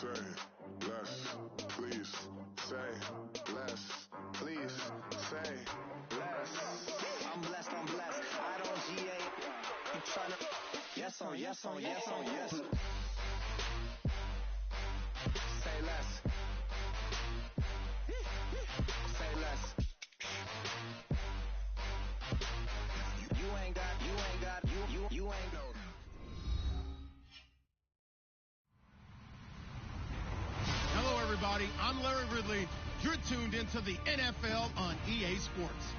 Say less, please. Say less, please. Say less. I'm blessed, I'm blessed. I don't GA. You tryna. Yes on, yes on, yes on, yes. Say less. Say less. You ain't got, you ain't got, you ain't no. Hello, everybody. I'm Larry Ridley. You're tuned into the NFL on EA Sports.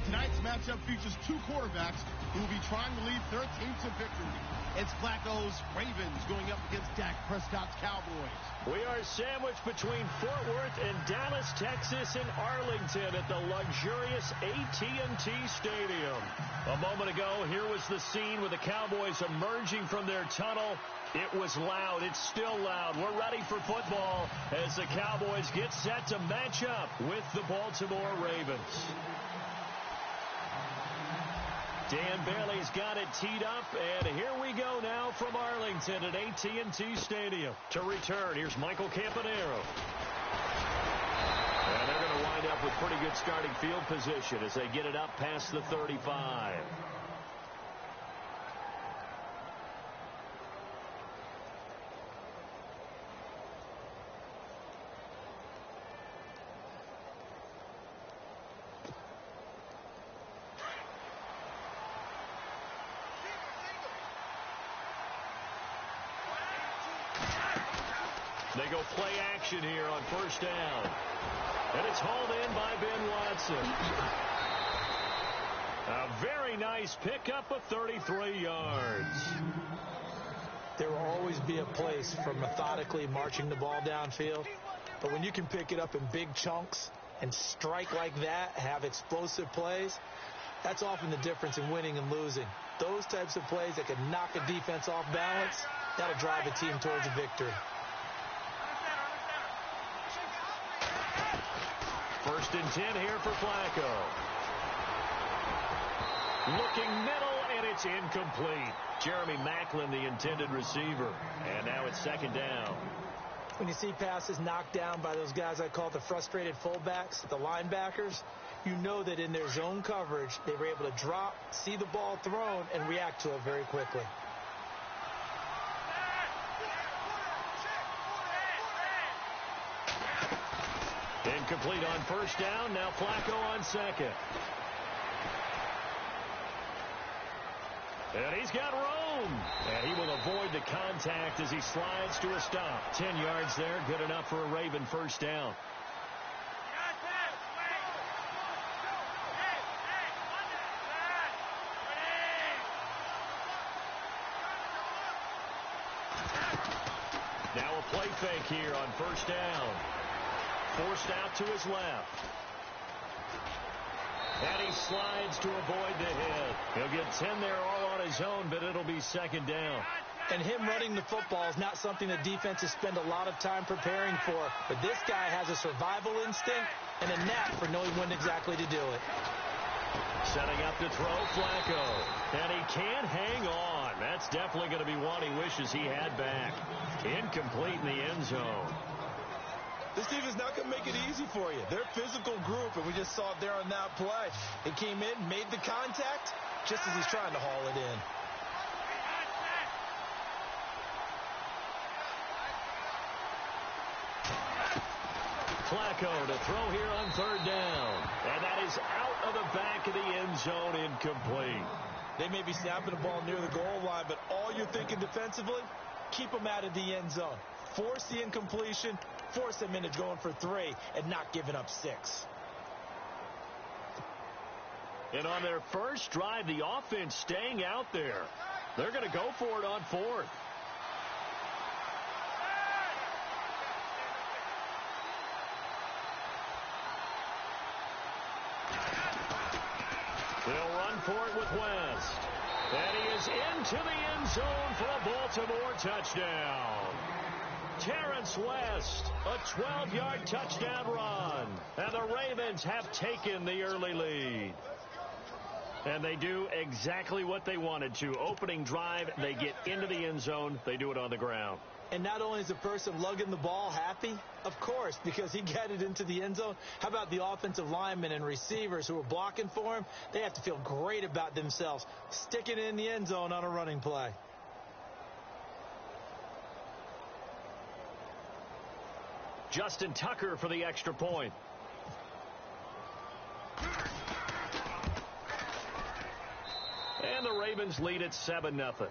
Tonight's matchup features two quarterbacks who will be trying to lead their team to victory. It's Flacco's Ravens going up against Dak Prescott's Cowboys. We are sandwiched between Fort Worth and Dallas, Texas, and Arlington at the luxurious AT&T Stadium. A moment ago, here was the scene with the Cowboys emerging from their tunnel. It was loud. It's still loud. We're ready for football as the Cowboys get set to match up with the Baltimore Ravens. Dan Bailey's got it teed up, and here we go now from Arlington at AT&T Stadium. To return, here's Michael Campanero. And they're going to wind up with pretty good starting field position as they get it up past the 35. They go play action here on first down. And it's hauled in by Ben Watson. A very nice pickup of 33 yards. There will always be a place for methodically marching the ball downfield. But when you can pick it up in big chunks and strike like that, have explosive plays, that's often the difference in winning and losing. Those types of plays that can knock a defense off balance, that'll drive a team towards a victory. First and 10 here for Flacco. Looking middle, and it's incomplete. Jeremy Maclin, the intended receiver. And now it's second down. When you see passes knocked down by those guys I call the frustrated fullbacks, the linebackers, you know that in their zone coverage, they were able to drop, see the ball thrown, and react to it very quickly. Incomplete on first down. Now Flacco on second. And he's got room. And he will avoid the contact as he slides to a stop. 10 yards there. Good enough for a Raven first down. Now a play fake here on first down. Forced out to his left. And he slides to avoid the hit. He'll get 10 there all on his own, but it'll be second down. And him running the football is not something the defenses spend a lot of time preparing for. But this guy has a survival instinct and a knack for knowing when exactly to do it. Setting up to throw, Flacco. And he can't hang on. That's definitely going to be one he wishes he had back. Incomplete in the end zone. This team is not going to make it easy for you. They're a physical group, and we just saw it there on that play. He came in, made the contact, just as he's trying to haul it in. Flacco to throw here on third down. And that is out of the back of the end zone, incomplete. They may be snapping the ball near the goal line, but all you're thinking defensively, keep them out of the end zone. Force the incompletion, force them into going for 3, and not giving up 6. And on their first drive, the offense staying out there. They're going to go for it on fourth. They'll run for it with West. And he is into the end zone for a Baltimore touchdown. Terrence West, a 12-yard touchdown run. And the Ravens have taken the early lead. And they do exactly what they wanted to. Opening drive, they get into the end zone. They do it on the ground. And not only is the person lugging the ball happy, of course, because he got it into the end zone. How about the offensive linemen and receivers who are blocking for him? They have to feel great about themselves, sticking it in the end zone on a running play. Justin Tucker for the extra point. And the Ravens lead at 7-0.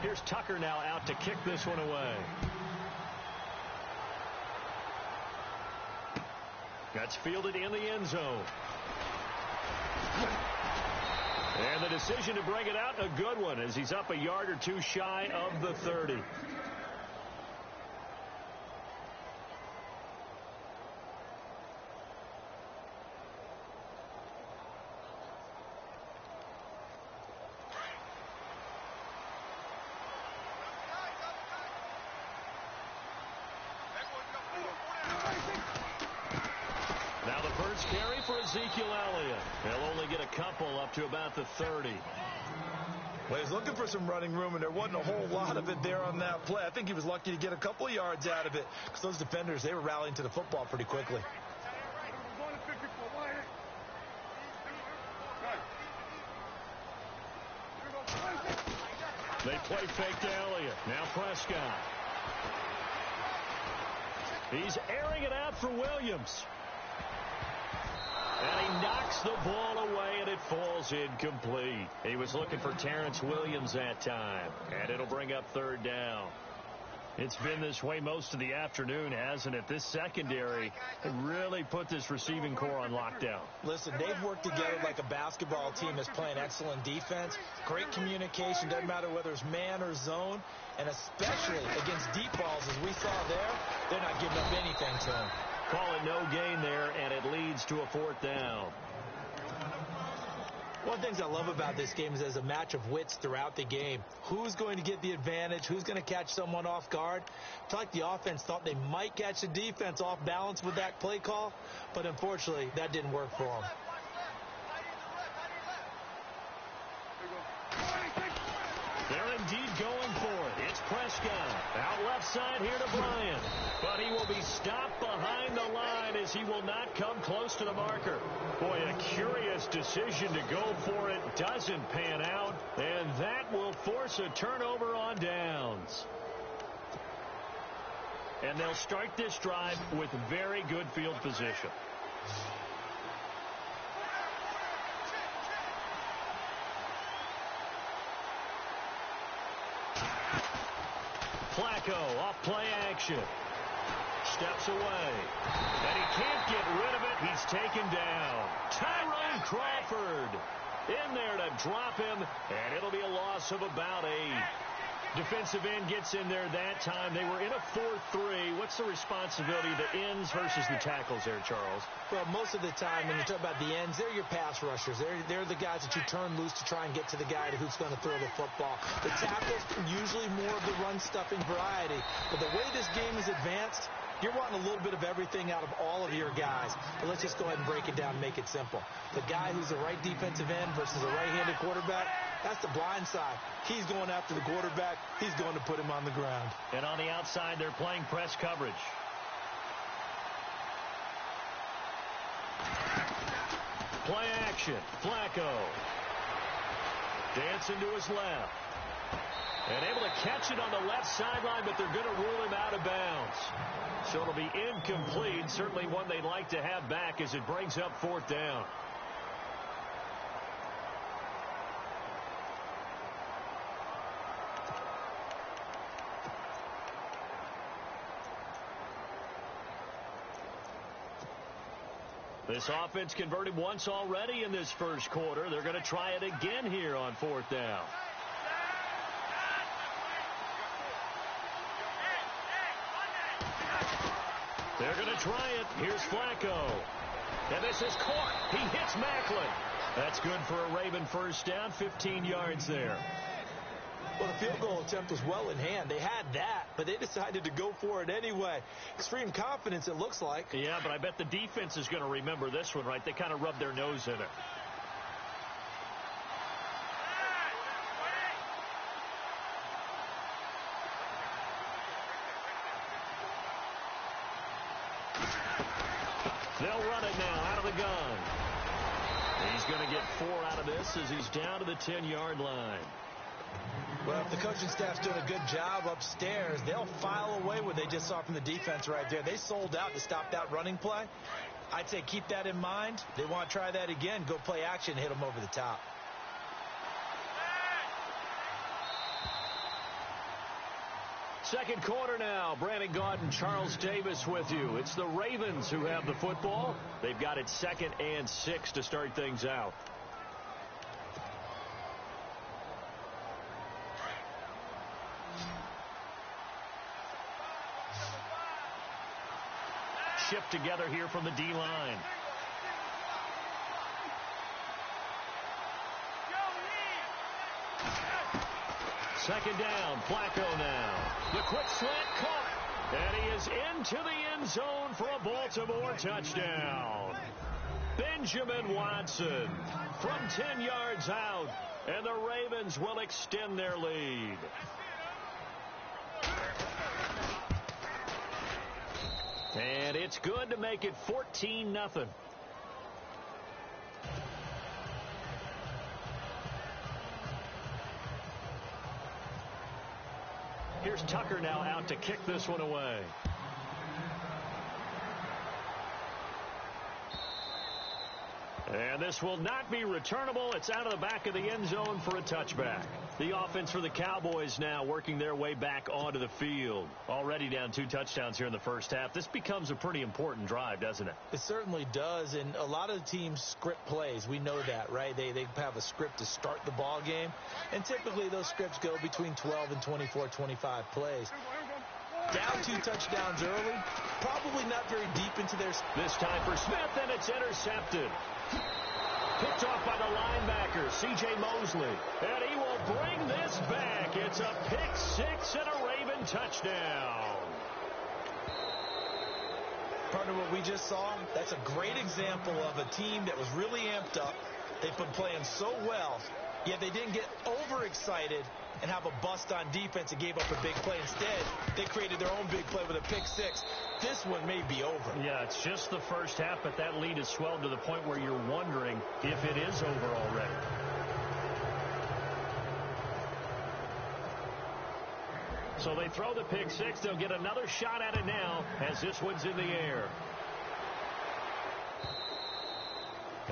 Here's Tucker now out to kick this one away. That's fielded in the end zone. And the decision to bring it out, a good one, as he's up a yard or two shy of the 30. Now the first carry for Ezekiel Elliott. He'll only get a couple up to about the 30. Well, he's looking for some running room, and there wasn't a whole lot of it there on that play. I think he was lucky to get a couple of yards out of it because those defenders, they were rallying to the football pretty quickly. They play fake to Elliott. Now Prescott. He's airing it out for Williams. And he knocks the ball away, and it falls incomplete. He was looking for Terrence Williams that time, and it'll bring up third down. It's been this way most of the afternoon, hasn't it? This secondary really put this receiving core on lockdown. Listen, they've worked together like a basketball team that's playing excellent defense. Great communication, doesn't matter whether it's man or zone. And especially against deep balls, as we saw there, they're not giving up anything to him. Call it no gain there, and it leads to a fourth down. One of the things I love about this game is there's a match of wits throughout the game. Who's going to get the advantage? Who's going to catch someone off guard? I feel like the offense thought they might catch the defense off balance with that play call, but unfortunately, that didn't work for them. They're indeed going for it. It's Prescott. Out left side here to Bryant. But he will be stopped behind the line as he will not come close to the marker. Boy, a curious decision to go for it. Doesn't pan out. And that will force a turnover on downs. And they'll start this drive with very good field position. Flacco off play action. Steps away. And he can't get rid of it. He's taken down. Tyrone Crawford in there to drop him. And it'll be a loss of about 8. Defensive end gets in there that time. They were in a 4-3. What's the responsibility of the ends versus the tackles there, Charles? Well, most of the time when you talk about the ends, they're your pass rushers. They're the guys that you turn loose to try and get to the guy who's going to throw the football. The tackles are usually more of the run-stuffing variety. But the way this game is advanced, you're wanting a little bit of everything out of all of your guys. But let's just go ahead and break it down and make it simple. The guy who's the right defensive end versus a right-handed quarterback, that's the blind side. He's going after the quarterback. He's going to put him on the ground. And on the outside, they're playing press coverage. Play action. Flacco. Dancing to his left. And able to catch it on the left sideline, but they're going to rule him out of bounds. So it'll be incomplete. Certainly one they'd like to have back as it brings up fourth down. This offense converted once already in this first quarter. They're going to try it again here on fourth down. They're going to try it. Here's Flacco. And this is caught. He hits Macklin. That's good for a Raven first down, 15 yards there. Well, the field goal attempt was well in hand. They had that, but they decided to go for it anyway. Extreme confidence, it looks like. Yeah, but I bet the defense is going to remember this one, right? They kind of rubbed their nose in it. They'll run it now out of the gun. He's going to get 4 out of this as he's down to the 10-yard line. Well, if the coaching staff's doing a good job upstairs, they'll file away what they just saw from the defense right there. They sold out to stop that running play. I'd say keep that in mind. They want to try that again. Go play action, hit them over the top. Second quarter now. Brandon Gaudin and Charles Davis with you. It's the Ravens who have the football. They've got it 2nd and 6 to start things out. Shift together here from the D-line. Second down, Flacco now. The quick slant caught, and he is into the end zone for a Baltimore touchdown. Benjamin Watson from 10 yards out, and the Ravens will extend their lead. And it's good to make it 14-0. Here's Tucker now out to kick this one away. And this will not be returnable. It's out of the back of the end zone for a touchback. The offense for the Cowboys now working their way back onto the field. Already down 2 touchdowns here in the first half. This becomes a pretty important drive, doesn't it? It certainly does, and a lot of teams script plays. We know that, right? They have a script to start the ball game, and typically those scripts go between 12 and 24, 25 plays. Down 2 touchdowns early, probably not very deep into their... This time for Smith, and it's intercepted. Picked off by the linebacker, C.J. Mosley. And he will bring this back. It's a pick 6 and a Raven touchdown. Partner, what we just saw, that's a great example of a team that was really amped up. They've been playing so well, yet they didn't get overexcited and have a bust on defense and gave up a big play. Instead, they created their own big play with a pick 6. This one may be over. Yeah, it's just the first half, but that lead has swelled to the point where you're wondering if it is over already. So they throw the pick 6. They'll get another shot at it now as this one's in the air.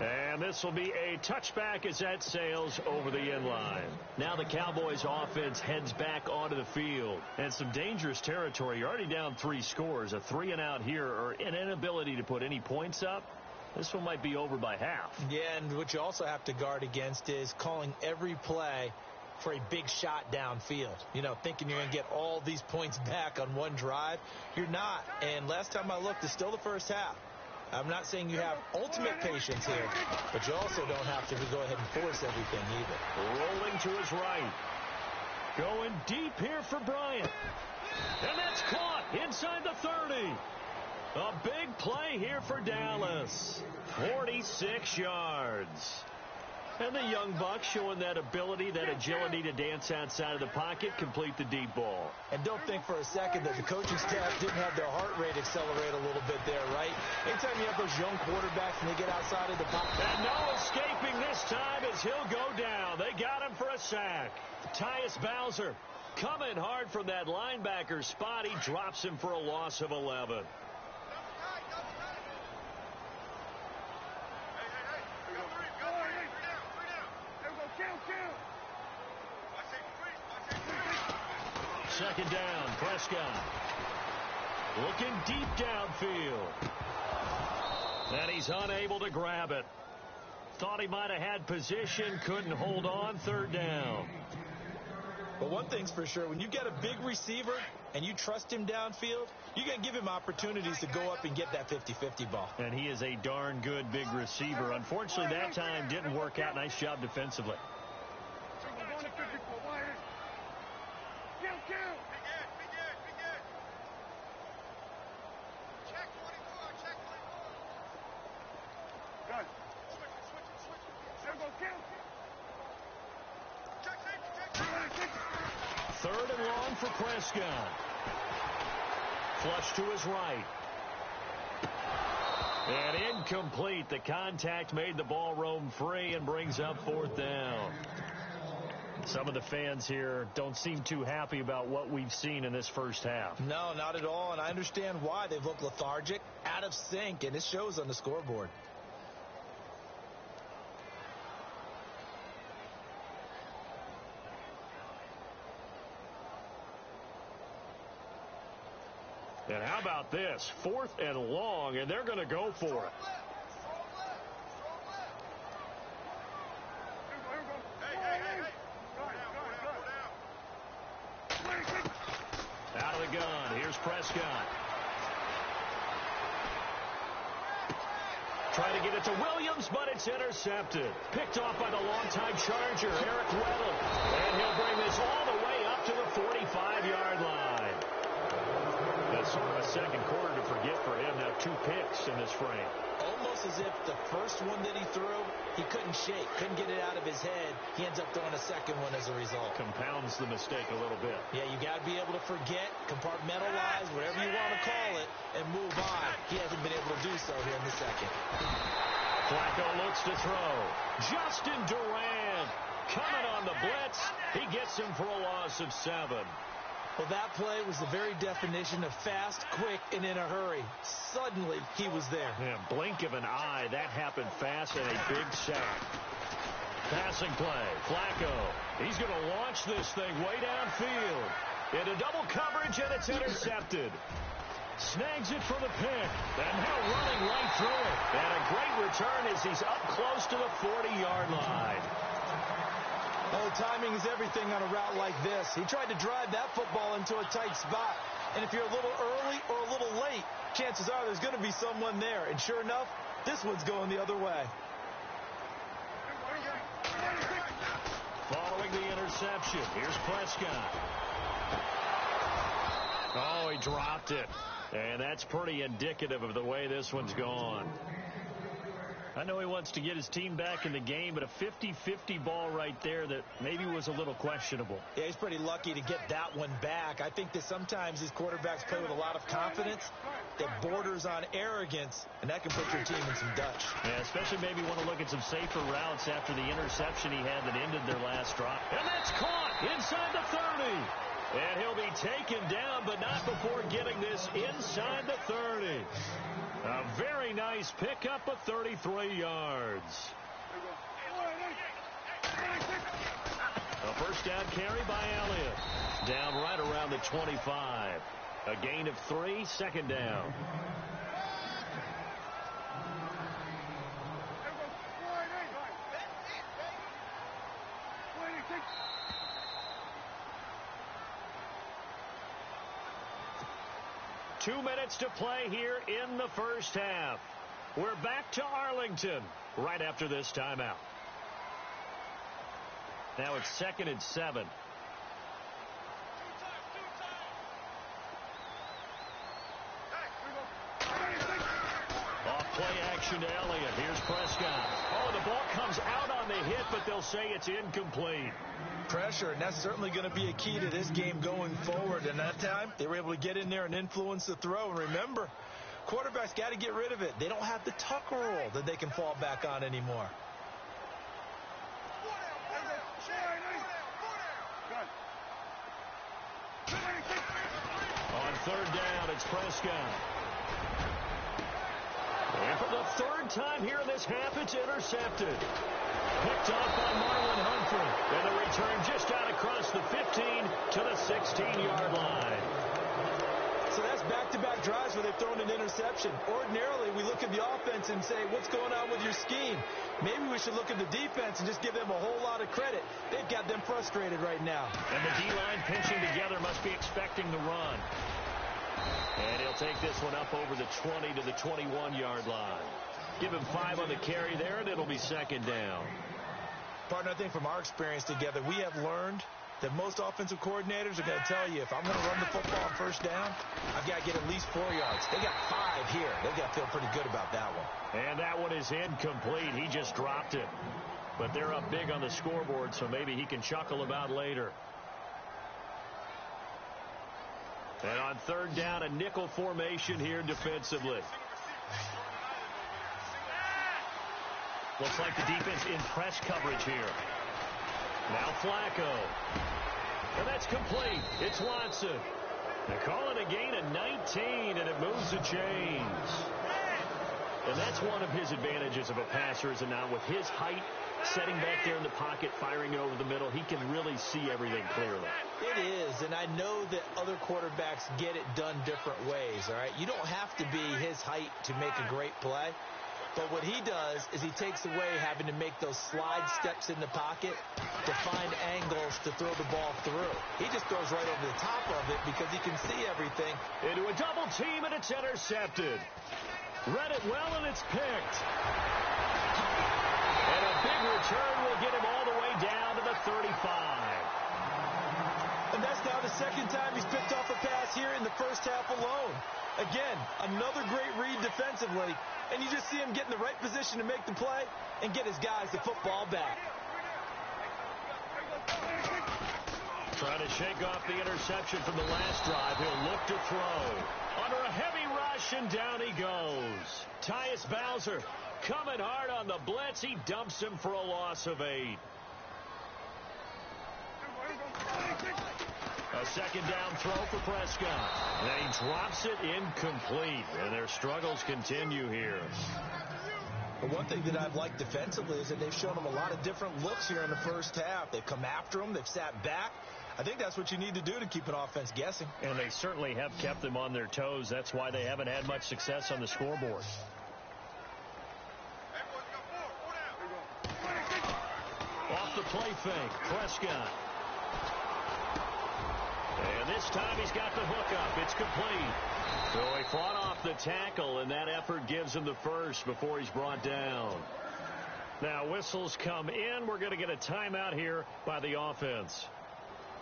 And this will be a touchback as that sails over the end line. Now the Cowboys offense heads back onto the field. And some dangerous territory. You're already down 3 scores. A 3-and-out here or an inability to put any points up. This one might be over by half. Yeah, and what you also have to guard against is calling every play for a big shot downfield. You know, thinking you're going to get all these points back on one drive. You're not. And last time I looked, it's still the first half. I'm not saying you have ultimate patience here, but you also don't have to go ahead and force everything either. Rolling to his right. Going deep here for Bryant. And that's caught inside the 30. A big play here for Dallas. 46 yards. And the young Bucks showing that ability, that agility to dance outside of the pocket, complete the deep ball. And don't think for a second that the coaching staff didn't have their heart rate accelerate a little bit there, right? Anytime you have those young quarterbacks and they get outside of the pocket. And no escaping this time as he'll go down. They got him for a sack. Tyus Bowser coming hard from that linebacker spot. He drops him for a loss of 11. Second down, Prescott. Looking deep downfield. And he's unable to grab it. Thought he might have had position, couldn't hold on. Third down. But one thing's for sure, when you get a big receiver and you trust him downfield, you're going to give him opportunities to go up and get that 50-50 ball. And he is a darn good big receiver. Unfortunately, that time didn't work out. Nice job defensively. Third and long for Prescott. Flush to his right. And incomplete. The contact made the ball roam free and brings up fourth down. Some of the fans here don't seem too happy about what we've seen in this first half. No, not at all, and I understand why. They've looked lethargic, out of sync, and it shows on the scoreboard. And how about this? Fourth and long, and they're going to go for it. Out of the gun. Here's Prescott. Trying to get it to Williams, but it's intercepted. Picked off by the longtime Charger, Eric Weddle. And he'll bring this all the way up to the 45-yard line. That's sort of a second quarter to forget for him. Now 2 picks in this frame. Almost as if the first one that he threw, he couldn't shake, couldn't get it out of his head. He ends up throwing a second one as a result. Compounds the mistake a little bit. Yeah, you got to be able to forget, compartmentalize, whatever you want to call it, and move on. He hasn't been able to do so here in the second. Flacco looks to throw. Justin Durant coming on the blitz. He gets him for a loss of 7. Well, that play was the very definition of fast, quick, and in a hurry. Suddenly, he was there. Yeah, blink of an eye. That happened fast and a big sack. Passing play. Flacco. He's going to launch this thing way downfield. Into double coverage, and it's intercepted. Snags it for the pick. And now running right through it. And a great return as he's up close to the 40-yard line. Oh, timing is everything on a route like this. He tried to drive that football into a tight spot. And if you're a little early or a little late, chances are there's going to be someone there. And sure enough, this one's going the other way. Following the interception, here's Prescott. Oh, he dropped it. And that's pretty indicative of the way this one's gone. I know he wants to get his team back in the game, but a 50-50 ball right there that maybe was a little questionable. Yeah, he's pretty lucky to get that one back. I think that sometimes these quarterbacks play with a lot of confidence that borders on arrogance, and that can put your team in some Dutch. Yeah, especially maybe want to look at some safer routes after the interception he had that ended their last drive. And that's caught inside the 30. And he'll be taken down, but not before getting this inside the 30. A very nice pickup of 33 yards. A first down carry by Elliott. Down right around the 25. A gain of 3, second down. Two minutes to play here in the first half. We're back to Arlington right after this timeout. Now it's 2nd and 7. Off play action to Elliott. Here's Prescott. Oh, the ball comes out on the hit, but they'll say it's incomplete. Pressure, and that's certainly going to be a key to this game going forward. And that time, they were able to get in there and influence the throw. And remember, quarterbacks got to get rid of it. They don't have the tucker roll that they can fall back on anymore. On third down, it's Prescott. And for the third time here in this half, it's intercepted. Picked off by Marlon Humphrey. And the return just out across the 15 to the 16-yard line. So that's back-to-back drives where they've thrown an interception. Ordinarily, we look at the offense and say, what's going on with your scheme? Maybe we should look at the defense and just give them a whole lot of credit. They've got them frustrated right now. And the D-line pinching together must be expecting the run. And he'll take this one up over the 20 to the 21-yard line. Give him 5 on the carry there, and it'll be second down. Partner, I think from our experience together, we have learned that most offensive coordinators are going to tell you, if I'm going to run the football on first down, I've got to get at least 4 yards. They got 5 here. They've got to feel pretty good about that one. And that one is incomplete. He just dropped it. But they're up big on the scoreboard, so maybe he can chuckle about later. And on third down, a nickel formation here defensively. Looks like the defense in press coverage here. Now Flacco. And that's complete. It's Watson. They call it a gain of 19, and it moves the chains. And that's one of his advantages of a passer, is it not? With his height, setting back there in the pocket, firing it over the middle, he can really see everything clearly. It is, and I know that other quarterbacks get it done different ways, all right? You don't have to be his height to make a great play. But what he does is he takes away having to make those slide steps in the pocket to find angles to throw the ball through. He just throws right over the top of it because he can see everything. Into a double team, and it's intercepted. Read it well, and it's picked. And a big return will get him all the way down to the 35. And that's now the second time he's picked off a pass here in the first half alone. Again, another great read defensively, and you just see him get in the right position to make the play and get his guys the football back. Trying to shake off the interception from the last drive. He'll look to throw. Under a heavy rush, and down he goes. Tyus Bowser coming hard on the blitz. He dumps him for a loss of 8. A second down throw for Prescott. And he drops it incomplete. And their struggles continue here. The one thing that I've liked defensively is that they've shown him a lot of different looks here in the first half. They've come after him. They've sat back. I think that's what you need to do to keep an offense guessing. And they certainly have kept them on their toes. That's why they haven't had much success on the scoreboard. Off the play fake, Prescott. And this time he's got the hookup. It's complete. So he fought off the tackle, and that effort gives him the first before he's brought down. Now whistles come in. We're going to get a timeout here by the offense,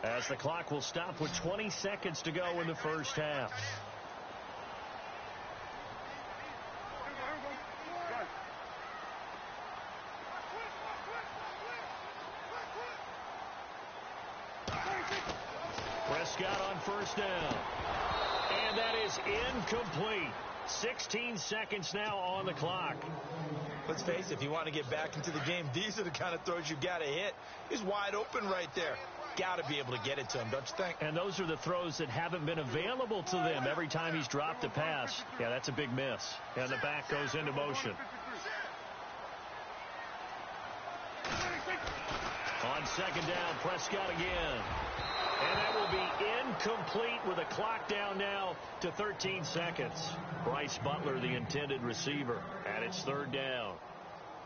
as the clock will stop with 20 seconds to go in the first half. Prescott on first down. And that is incomplete. 16 seconds now on the clock. Let's face it, if you want to get back into the game, these are the kind of throws you got to hit. He's wide open right there. Got to be able to get it to him, don't you think? And those are the throws that haven't been available to them every time he's dropped a pass. Yeah, that's a big miss. And the back goes into motion. On second down, Prescott again. And that will be incomplete with a clock down now to 13 seconds. Bryce Butler, the intended receiver, and it's third down.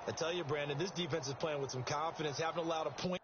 I tell you, Brandon, this defense is playing with some confidence, haven't allowed a point.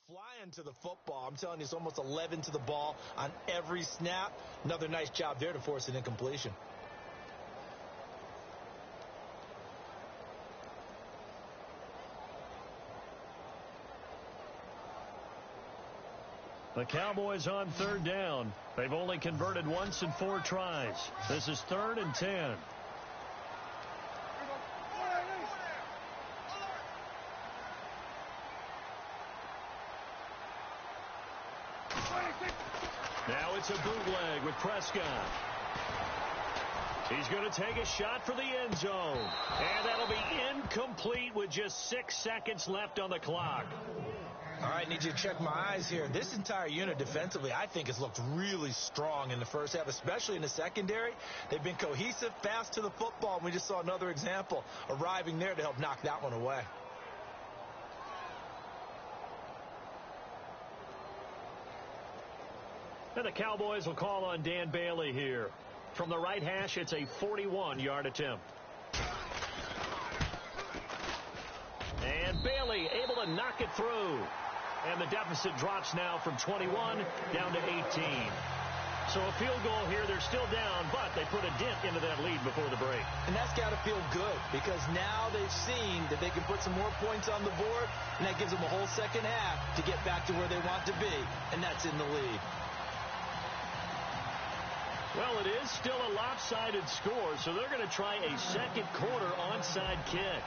Flying to the football. I'm telling you, it's almost 11 to the ball on every snap. Another nice job there to force an incompletion. The Cowboys on third down. They've only converted once in 4 tries. This is 3rd and 10. Now it's a bootleg with Prescott. He's going to take a shot for the end zone. And that'll be incomplete with just 6 seconds left on the clock. All right, need you to check my eyes here. This entire unit defensively, I think, has looked really strong in the first half, especially in the secondary. They've been cohesive, fast to the football, and we just saw another example arriving there to help knock that one away. And the Cowboys will call on Dan Bailey here. From the right hash, it's a 41-yard attempt. And Bailey able to knock it through. And the deficit drops now from 21 down to 18. So a field goal here. They're still down, but they put a dent into that lead before the break. And that's got to feel good because now they've seen that they can put some more points on the board, and that gives them a whole second half to get back to where they want to be, and that's in the lead. Well, it is still a lopsided score, so they're going to try a second quarter onside kick.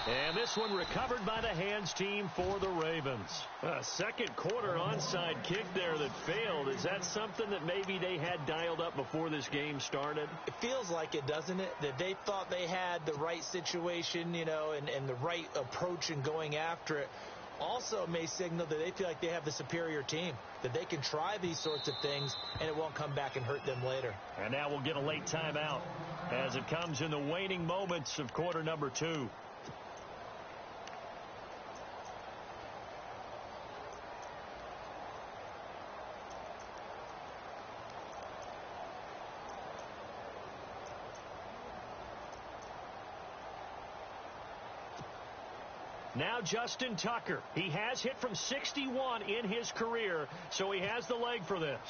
And this one recovered by the hands team for the Ravens. A second quarter onside kick there that failed. Is that something that maybe they had dialed up before this game started? It feels like it, doesn't it? That they thought they had the right situation, you know, and the right approach in going after it. Also may signal that they feel like they have the superior team, that they can try these sorts of things and it won't come back and hurt them later. And now we'll get a late timeout as it comes in the waning moments of quarter number 2. Now Justin Tucker. He has hit from 61 in his career, so he has the leg for this.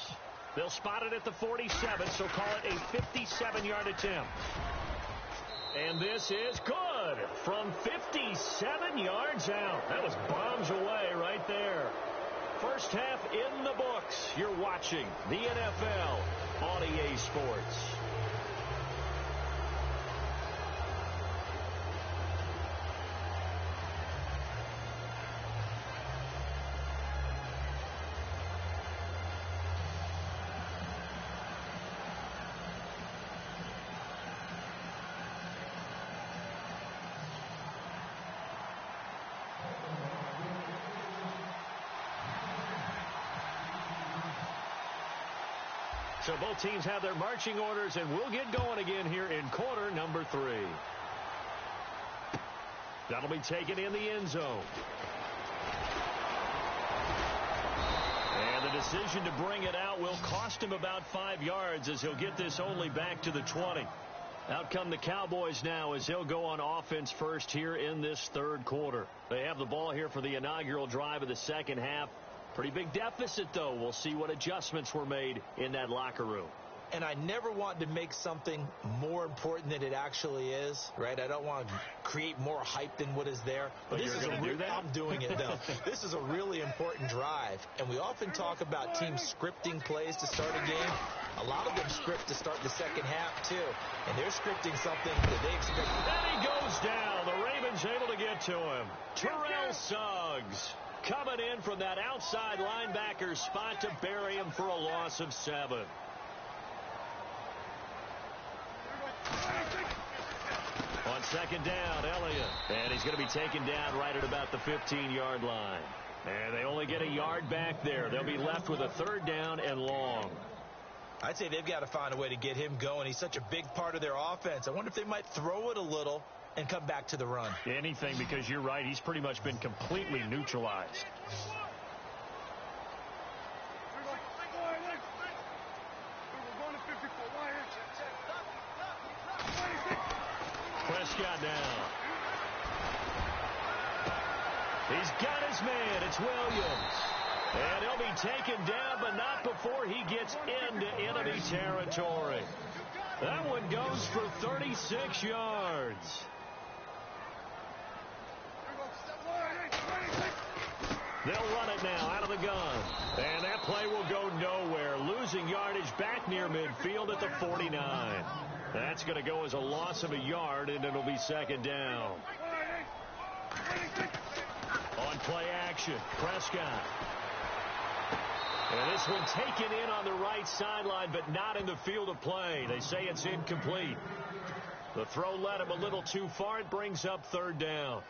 They'll spot it at the 47, so call it a 57-yard attempt. And this is good from 57 yards out. That was bombs away right there. First half in the books. You're watching the NFL on EA Sports. So both teams have their marching orders, and we'll get going again here in quarter number 3. That'll be taken in the end zone. And the decision to bring it out will cost him about 5 yards as he'll get this only back to the 20. Out come the Cowboys now as they'll go on offense first here in this third quarter. They have the ball here for the inaugural drive of the second half. Pretty big deficit, though. We'll see what adjustments were made in that locker room. And I never want to make something more important than it actually is, right? I don't want to create more hype than what is there. But this is do that? I'm doing it, though. This is a really important drive. And we often talk about teams scripting plays to start a game. A lot of them script to start the second half, too. And they're scripting something that they expect. And he goes down. The Ravens able to get to him. Terrell Suggs coming in from that outside linebacker spot to bury him for a loss of 7. On second down, Elliott. And he's going to be taken down right at about the 15-yard line. And they only get a yard back there. They'll be left with a third down and long. I'd say they've got to find a way to get him going. He's such a big part of their offense. I wonder if they might throw it a little and come back to the run. Anything, because you're right. He's pretty much been completely neutralized. Prescott down. He's got his man. It's Williams. And he'll be taken down, but not before he gets into enemy territory. That one goes for 36 yards. They'll run it now out of the gun. And that play will go nowhere. Losing yardage back near midfield at the 49. That's going to go as a loss of a yard, and it'll be second down. On play action, Prescott. And this one taken in on the right sideline, but not in the field of play. They say it's incomplete. The throw led him a little too far. It brings up third down.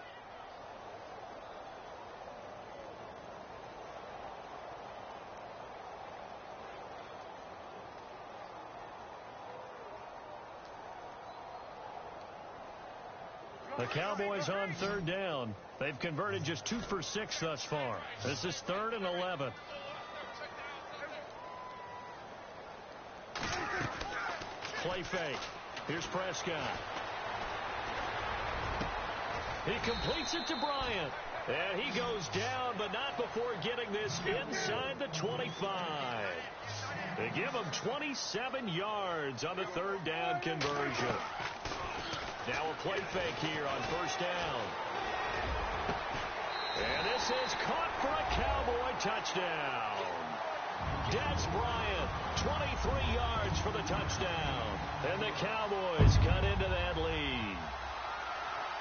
The Cowboys on third down. They've converted just 2 for 6 thus far. This is 3rd and 11. Play fake. Here's Prescott. He completes it to Bryant. And he goes down, but not before getting this inside the 25. They give him 27 yards on the third down conversion. Now a play fake here on first down. And this is caught for a Cowboy touchdown. Des Bryant, 23 yards for the touchdown. And the Cowboys cut into that lead.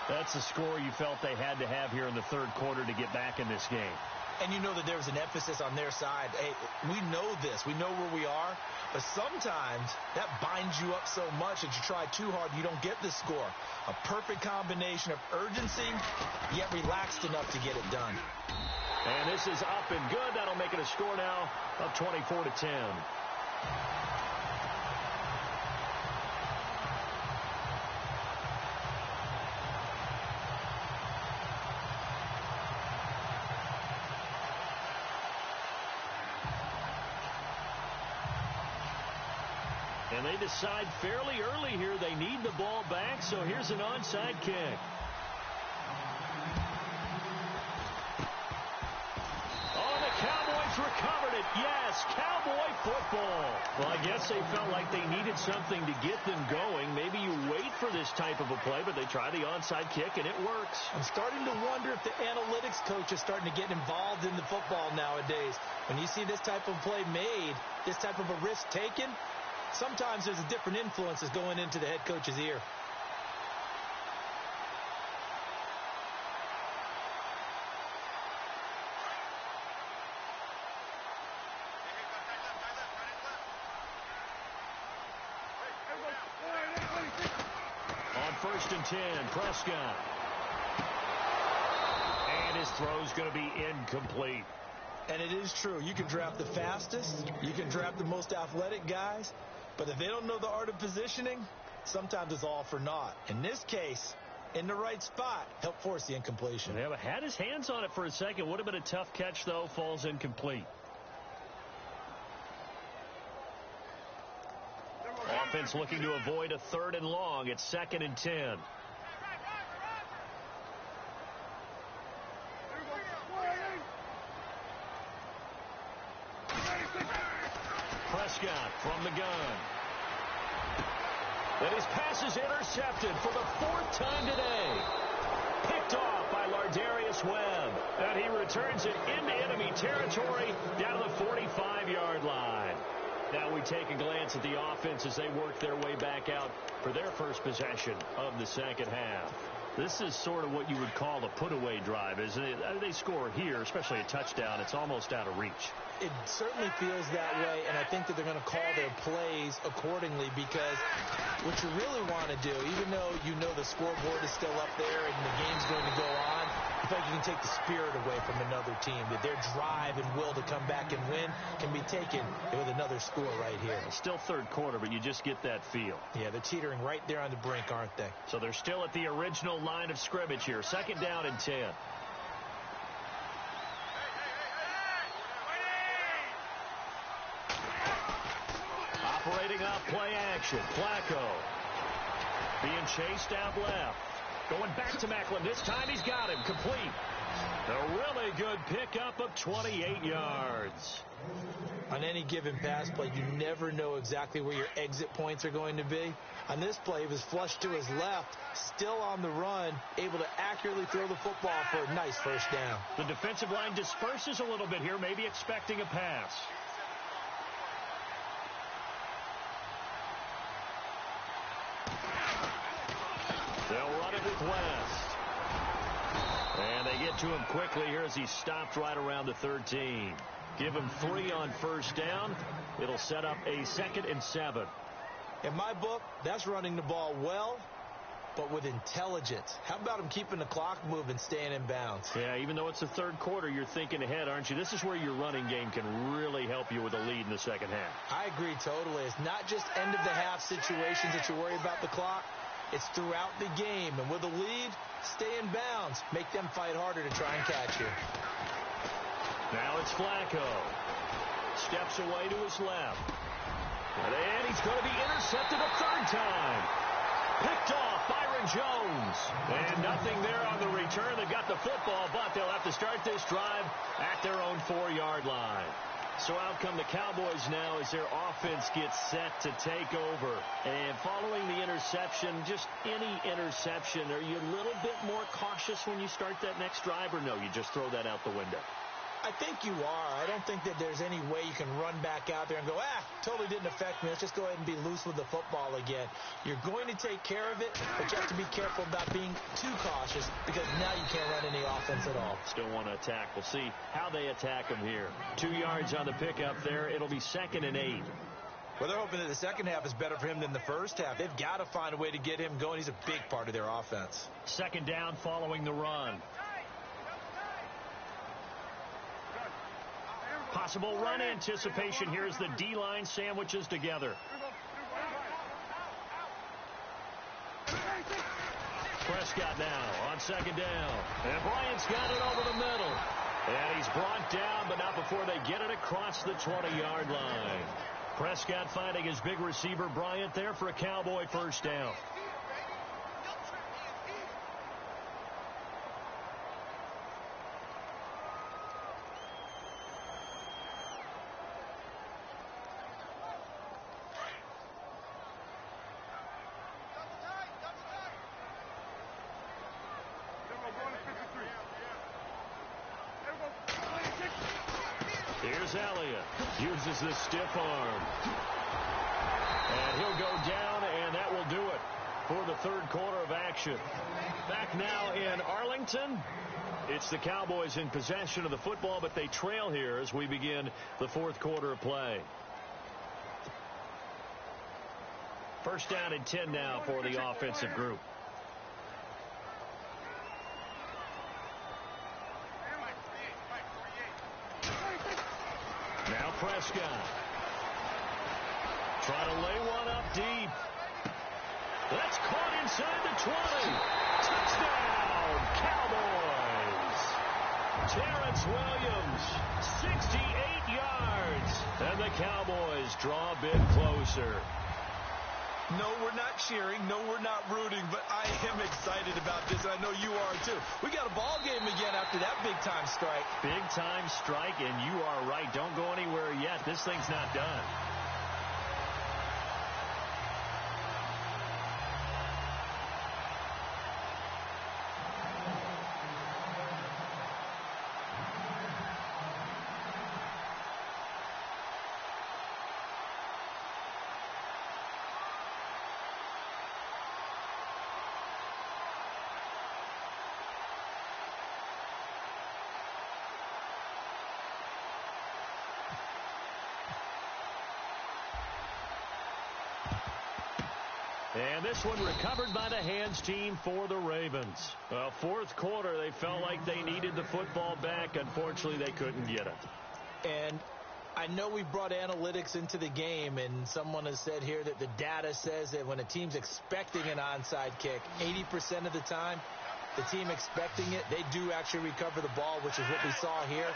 That's the score you felt they had to have here in the third quarter to get back in this game. And you know that there was an emphasis on their side. Hey, we know this. We know where we are. But sometimes that binds you up so much that you try too hard, you don't get the score. A perfect combination of urgency, yet relaxed enough to get it done. And this is up and good. That'll make it a score now of 24-10. And they decide fairly early here they need the ball back, so here's an onside kick. Oh, the Cowboys recovered it. Yes, Cowboy football. Well, I guess they felt like they needed something to get them going. Maybe you wait for this type of a play, but they try the onside kick, and it works. I'm starting to wonder if the analytics coach is starting to get involved in the football nowadays. When you see this type of play made, this type of a risk taken, sometimes there's a different influences going into the head coach's ear. On 1st and 10, Prescott. And his throw's going to be incomplete. And it is true. You can draft the fastest. You can draft the most athletic guys. But if they don't know the art of positioning, sometimes it's all for naught. In this case, in the right spot, help force the incompletion. Yeah, but had his hands on it for a second. Would have been a tough catch, though. Falls incomplete. Offense looking to avoid a 3rd and long. It's 2nd and 10. Prescott from the gun. And his pass is intercepted for the 4th time today. Picked off by Lardarius Webb. And he returns it into enemy territory down to the 45-yard line. Now we take a glance at the offense as they work their way back out for their first possession of the second half. This is sort of what you would call a put-away drive, isn't it? They score here, especially a touchdown. It's almost out of reach. It certainly feels that way, and I think that they're going to call their plays accordingly because what you really want to do, even though you know the scoreboard is still up there and the game's going to go on, I feel like you can take the spirit away from another team, that their drive and will to come back and win can be taken with another score right here. Still third quarter, but you just get that feel. Yeah, they're teetering right there on the brink, aren't they? So they're still at the original line of scrimmage here. 2nd down and 10. Operating off play action. Flacco being chased out left. Going back to Macklin. This time he's got him. Complete. A really good pickup of 28 yards. On any given pass play, you never know exactly where your exit points are going to be. On this play, he was flushed to his left, still on the run, able to accurately throw the football for a nice first down. The defensive line disperses a little bit here, maybe expecting a pass. They'll run it with West. And they get to him quickly here as he's stopped right around the 13. Give him 3 on first down. It'll set up a 2nd and 7. In my book, that's running the ball well, but with intelligence. How about him keeping the clock moving, staying in bounds? Yeah, even though it's the third quarter, you're thinking ahead, aren't you? This is where your running game can really help you with a lead in the second half. I agree totally. It's not just end-of-the-half situations that you worry about the clock. It's throughout the game. And with a lead, stay in bounds. Make them fight harder to try and catch you. Now it's Flacco. Steps away to his left. And he's going to be intercepted a 3rd time. Picked off Byron Jones. And nothing there on the return. They've got the football, but they'll have to start this drive at their own 4-yard line. So out come the Cowboys now as their offense gets set to take over. And following the interception, just any interception, are you a little bit more cautious when you start that next drive, or no, you just throw that out the window? I think you are. I don't think that there's any way you can run back out there and go, totally didn't affect me. Let's just go ahead and be loose with the football again. You're going to take care of it, but you have to be careful about being too cautious because now you can't run any offense at all. Still want to attack. We'll see how they attack him here. 2 yards on the pickup there. It'll be 2nd and 8. Well, they're hoping that the second half is better for him than the first half. They've got to find a way to get him going. He's a big part of their offense. 2nd down following the run. Possible run anticipation here as the D-line sandwiches together. Prescott now on 2nd down. And Bryant's got it over the middle. And he's brought down, but not before they get it across the 20-yard line. Prescott finding his big receiver Bryant there for a Cowboy 1st down. Here's Elliott. Uses the stiff arm. And he'll go down, and that will do it for the 3rd quarter of action. Back now in Arlington. It's the Cowboys in possession of the football, but they trail here as we begin the 4th quarter of play. 1st down and 10 now for the offensive group. Now Prescott. Trying to lay one up deep. That's caught inside the 20. Touchdown, Cowboys. Terrence Williams, 68 yards. And the Cowboys draw a bit closer. No, we're not cheering. No, we're not rooting, but I am excited about this, and I know you are too. We got a ball game again after that big-time strike. Big-time strike, and you are right. Don't go anywhere yet. This thing's not done. And this one recovered by the hands team for the Ravens. Well, 4th quarter, they felt like they needed the football back. Unfortunately, they couldn't get it. And I know we brought analytics into the game, and someone has said here that the data says that when a team's expecting an onside kick, 80% of the time, the team expecting it, they do actually recover the ball, which is what we saw here.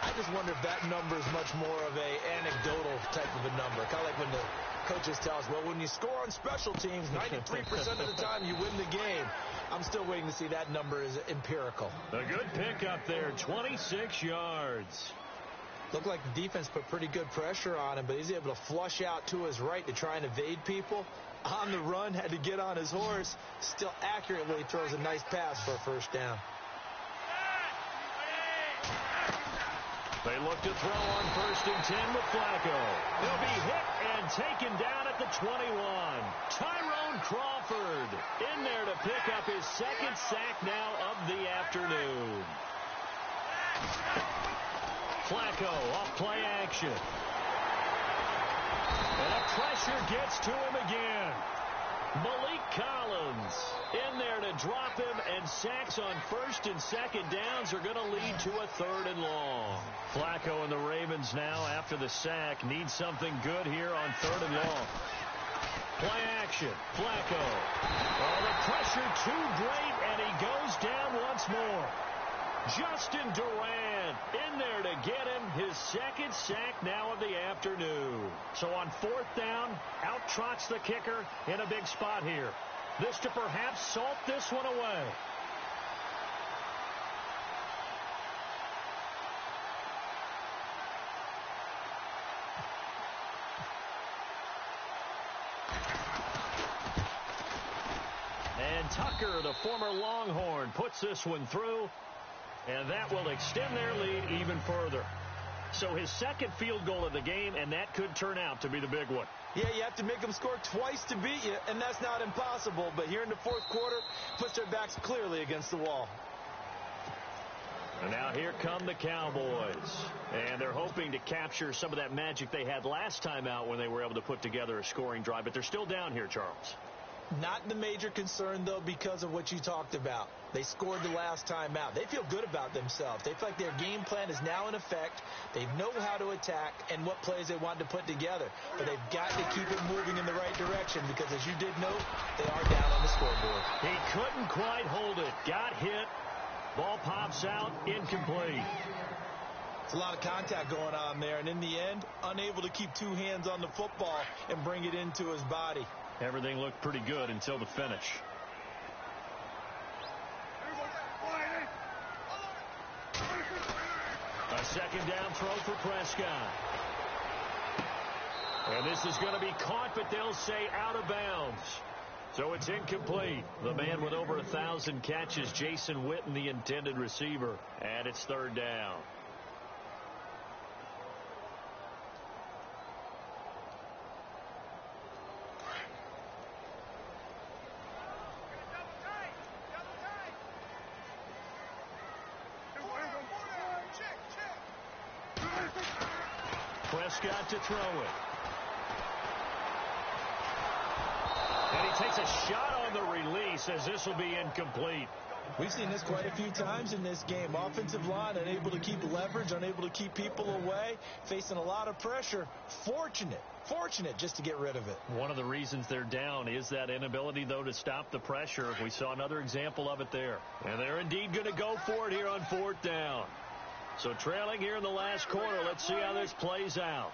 I just wonder if that number is much more of a anecdotal type of a number. Kind of like when the coaches tell us, well, when you score on special teams, 93% of the time you win the game. I'm still waiting to see that number is empirical. A good pickup there, 26 yards. Looked like the defense put pretty good pressure on him, but he's able to flush out to his right to try and evade people. On the run, had to get on his horse. Still accurately throws a nice pass for a 1st down. They look to throw on 1st and 10 with Flacco. He'll be hit and taken down at the 21. Tyrone Crawford in there to pick up his 2nd sack now of the afternoon. Flacco off play action. And a pressure gets to him again. Malik Collins in there to drop him, and sacks on first and second downs are going to lead to a 3rd and long. Flacco and the Ravens now, after the sack, need something good here on 3rd and long. Play action. Flacco. Oh, the pressure too great, and he goes down once more. Justin Durant in there to get him his 2nd sack now of the afternoon. So on 4th down, out trots the kicker in a big spot here. This to perhaps salt this one away. And Tucker, the former Longhorn, puts this one through. And that will extend their lead even further. So his 2nd field goal of the game, and that could turn out to be the big one. Yeah, you have to make them score twice to beat you, and that's not impossible. But here in the 4th quarter, puts their backs clearly against the wall. And now here come the Cowboys. And they're hoping to capture some of that magic they had last time out when they were able to put together a scoring drive. But they're still down here, Charles. Not the major concern, though, because of what you talked about. They scored the last time out. They feel good about themselves. They feel like their game plan is now in effect. They know how to attack and what plays they want to put together. But they've got to keep it moving in the right direction because, as you did note, they are down on the scoreboard. He couldn't quite hold it. Got hit. Ball pops out. Incomplete. It's a lot of contact going on there. And in the end, unable to keep 2 hands on the football and bring it into his body. Everything looked pretty good until the finish. A 2nd down throw for Prescott. And this is going to be caught, but they'll say out of bounds. So it's incomplete. The man with over 1,000 catches, Jason Witten, the intended receiver. And it's 3rd down. Prescott to throw it. And he takes a shot on the release as this will be incomplete. We've seen this quite a few times in this game. Offensive line unable to keep leverage, unable to keep people away, facing a lot of pressure. Fortunate just to get rid of it. One of the reasons they're down is that inability, though, to stop the pressure. We saw another example of it there. And they're indeed going to go for it here on 4th down. So trailing here in the last quarter, let's see how this plays out.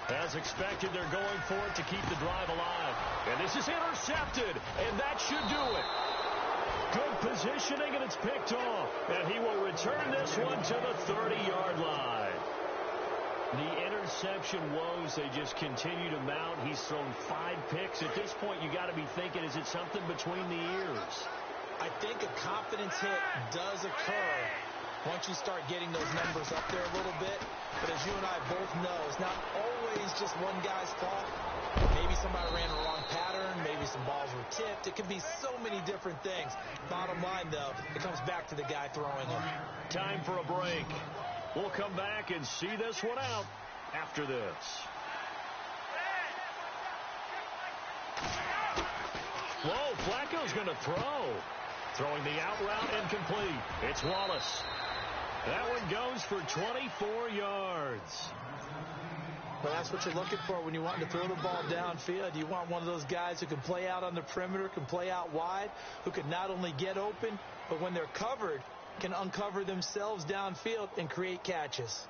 As expected, they're going for it to keep the drive alive. And this is intercepted, and that should do it. Good positioning, and it's picked off. And he will return this one to the 30-yard line. The interception woes, they just continue to mount. He's thrown 5 picks. At this point, you got to be thinking, is it something between the ears? I think a confidence hit does occur once you start getting those numbers up there a little bit. But as you and I both know, it's not always just one guy's fault. Maybe somebody ran a wrong pattern. Maybe some balls were tipped. It could be so many different things. Bottom line, though, it comes back to the guy throwing them. Time for a break. We'll come back and see this one out after this. Whoa, Flacco's going to throw. Throwing the out route incomplete. It's Wallace. That one goes for 24 yards. Well, that's what you're looking for when you want to throw the ball downfield. You want one of those guys who can play out on the perimeter, can play out wide, who can not only get open, but when they're covered, can uncover themselves downfield and create catches.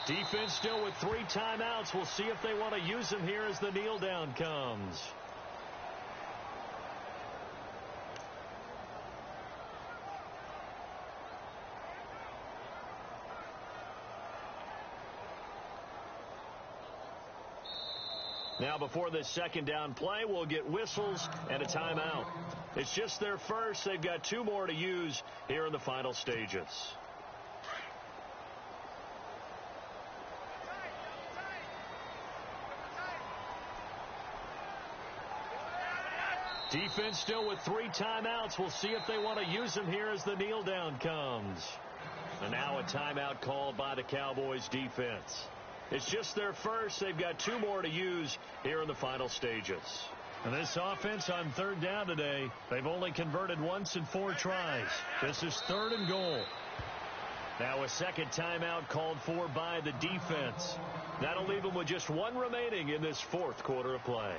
Defense still with 3 timeouts. We'll see if they want to use them here as the kneel down comes. Now, before this second down play, we'll get whistles and a timeout. It's just their first. They've got 2 more to use here in the final stages. Defense still with 3 timeouts. We'll see if they want to use them here as the kneel down comes. And now a timeout called by the Cowboys defense. It's just their first. They've got 2 more to use here in the final stages. And this offense on 3rd down today, they've only converted once in 4 tries. This is 3rd and goal. Now a second timeout called for by the defense. That'll leave them with just 1 remaining in this 4th quarter of play.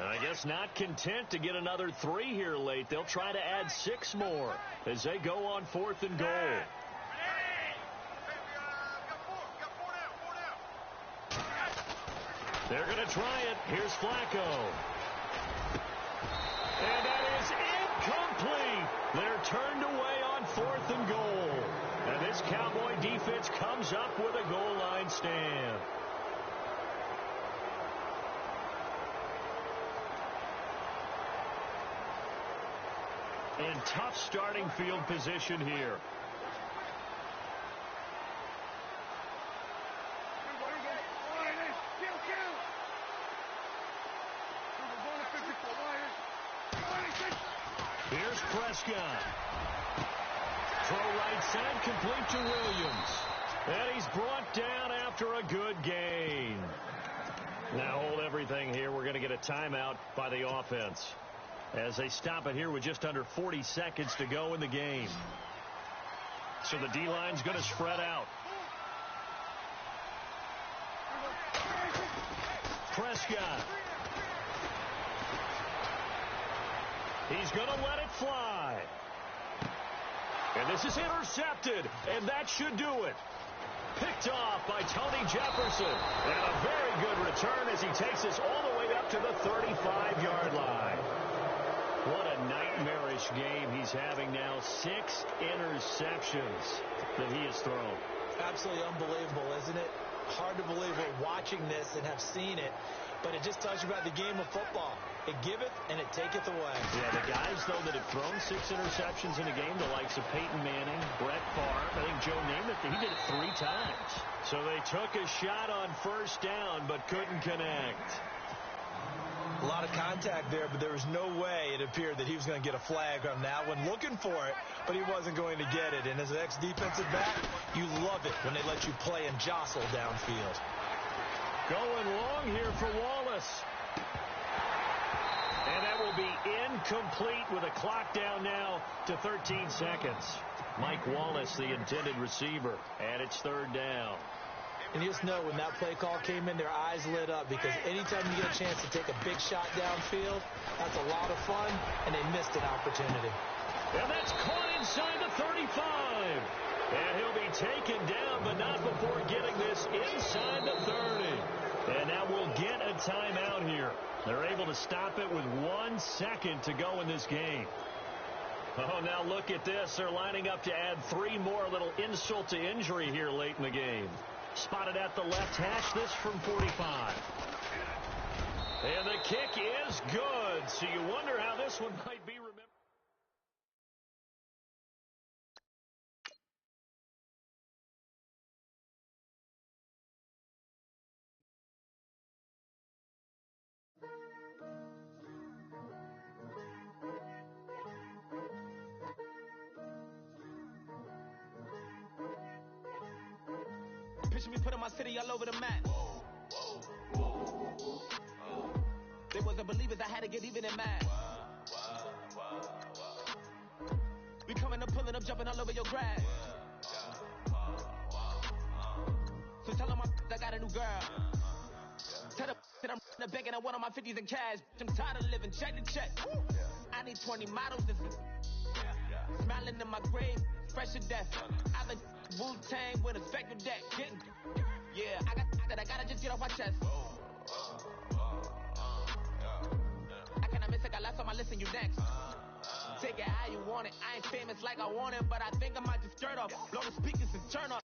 I guess not content to get another 3 here late. They'll try to add 6 more as they go on 4th and goal. They're going to try it. Here's Flacco. And that is incomplete. They're turned away on 4th and goal. And this Cowboy defense comes up with a goal line stand. In tough starting field position here. Here's Prescott. Throw right side, complete to Williams. And he's brought down after a good gain. Now hold everything here. We're going to get a timeout by the offense as they stop it here with just under 40 seconds to go in the game. So the D-line's going to spread out. Prescott. He's going to let it fly. And this is intercepted, and that should do it. Picked off by Tony Jefferson. And a very good return as he takes this all the way up to the 35-yard line. What a nightmarish game he's having now. 6 interceptions that he has thrown. Absolutely unbelievable, isn't it? Hard to believe we're watching this and have seen it, but it just tells you about the game of football. It giveth and it taketh away. Yeah, the guys, though, that have thrown 6 interceptions in a game, the likes of Peyton Manning, Brett Favre, I think Joe Namath, he did it 3 times. So they took a shot on 1st down, but couldn't connect. A lot of contact there, but there was no way it appeared that he was going to get a flag on that one. Looking for it, but he wasn't going to get it. And as an ex-defensive back, you love it when they let you play and jostle downfield. Going long here for Wallace. And that will be incomplete with a clock down now to 13 seconds. Mike Wallace, the intended receiver, and it's 3rd down. And you just know when that play call came in, their eyes lit up because anytime you get a chance to take a big shot downfield, that's a lot of fun, and they missed an opportunity. And that's caught inside the 35. And he'll be taken down, but not before getting this inside the 30. And now we'll get a timeout here. They're able to stop it with 1 second to go in this game. Oh, now look at this. They're lining up to add 3 more. A little insult to injury here late in the game. Spotted at the left hash, this from 45. And the kick is good. So you wonder how this one might be remembered. Picture me putting my city all over the map. They wasn't believers, I had to get even in mad. We coming up, pulling up, jumping all over your grass. So tell them I got a new girl. Tell them that I'm in the bank and I want all my 50s in cash. I'm tired of living check to check. I need 20 models and smiling in my grave, fresh to death. I've been Wu-Tang with a spectral deck. Yeah, I gotta just get off my chest. I cannot miss it, got last on my list and you next. Take it how you want it. I ain't famous like I want it, but I think I might just skirt off. Blow the speakers and turn off.